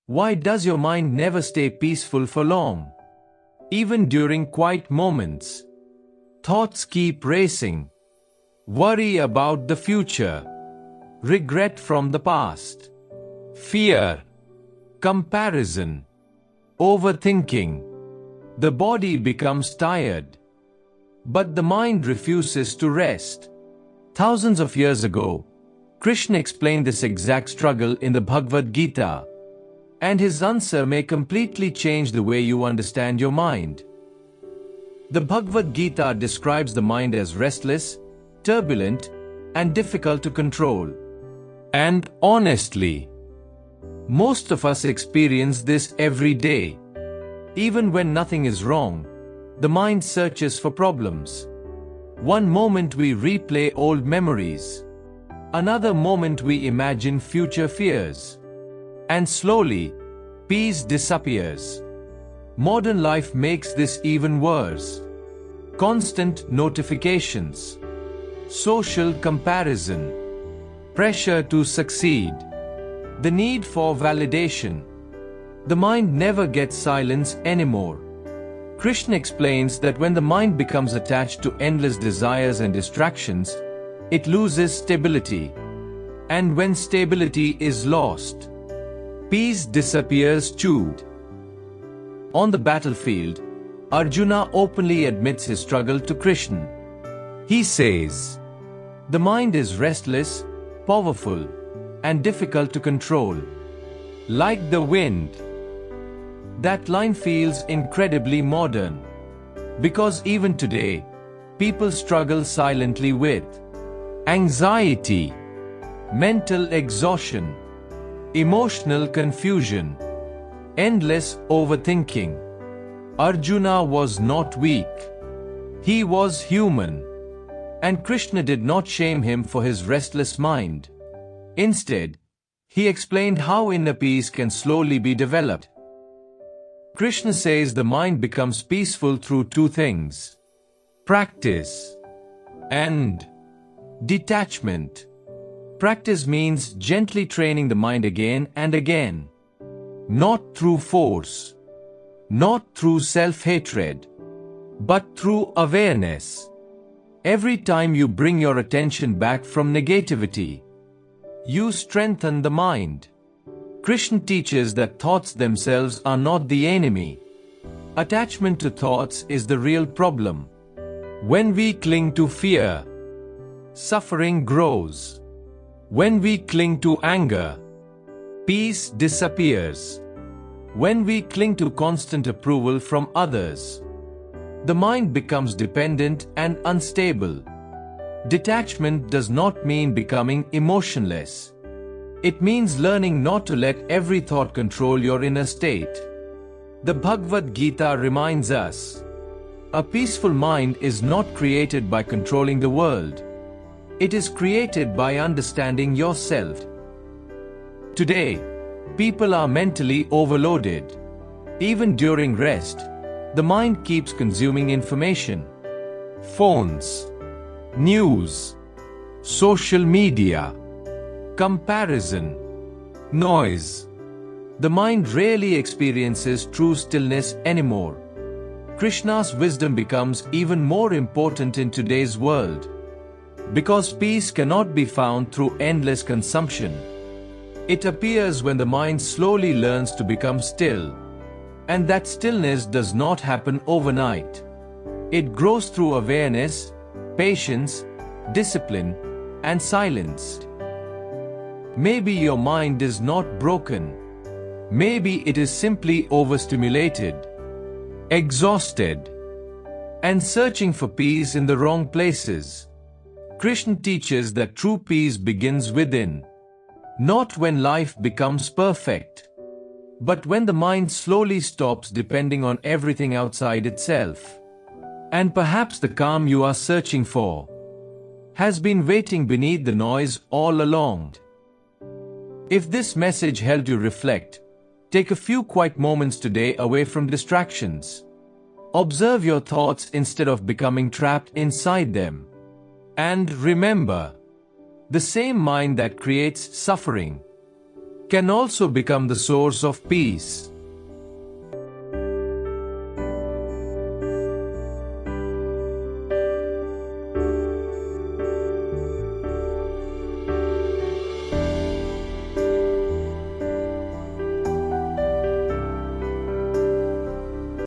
Why does your mind never stay peaceful for long? Even during quiet moments, thoughts keep racing. Worry about the future, regret from the past, fear, comparison, overthinking. The body becomes tired, but the mind refuses to rest. Thousands of years ago, Krishna explained this exact struggle in the Bhagavad Gita, and his answer may completely change the way you understand your mind. The Bhagavad Gita describes the mind as restless, turbulent, and difficult to control. And honestly, most of us experience this every day. Even when nothing is wrong, the mind searches for problems. One moment we replay old memories. Another moment we imagine future fears. And slowly, peace disappears. Modern life makes this even worse. Constant notifications, social comparison, pressure to succeed, the need for validation. The mind never gets silence anymore. Krishna explains that when the mind becomes attached to endless desires and distractions, it loses stability. And when stability is lost, peace disappears too. On the battlefield, Arjuna openly admits his struggle to Krishna. He says, "The mind is restless, powerful, and difficult to control, like the wind." That line feels incredibly modern, because even today, people struggle silently with anxiety, mental exhaustion, emotional confusion, endless overthinking. Arjuna was not weak. He was human. And Krishna did not shame him for his restless mind. Instead, he explained how inner peace can slowly be developed. Krishna says the mind becomes peaceful through two things: practice and detachment. Practice means gently training the mind again and again. Not through force, not through self-hatred, but through awareness. Every time you bring your attention back from negativity, you strengthen the mind. Krishna teaches that thoughts themselves are not the enemy. Attachment to thoughts is the real problem. When we cling to fear, suffering grows. When we cling to anger, peace disappears. When we cling to constant approval from others, the mind becomes dependent and unstable. Detachment does not mean becoming emotionless. It means learning not to let every thought control your inner state. The Bhagavad Gita reminds us, a peaceful mind is not created by controlling the world. It is created by understanding yourself. Today, people are mentally overloaded. Even during rest, the mind keeps consuming information. Phones, news, social media, comparison, noise. The mind rarely experiences true stillness anymore. Krishna's wisdom becomes even more important in today's world. Because peace cannot be found through endless consumption. It appears when the mind slowly learns to become still. And that stillness does not happen overnight. It grows through awareness, patience, discipline, and silence. Maybe your mind is not broken. Maybe it is simply overstimulated, exhausted, and searching for peace in the wrong places. Krishna teaches that true peace begins within. Not when life becomes perfect, but when the mind slowly stops depending on everything outside itself. And perhaps the calm you are searching for has been waiting beneath the noise all along. If this message helped you reflect, take a few quiet moments today away from distractions. Observe your thoughts instead of becoming trapped inside them. And remember, the same mind that creates suffering can also become the source of peace.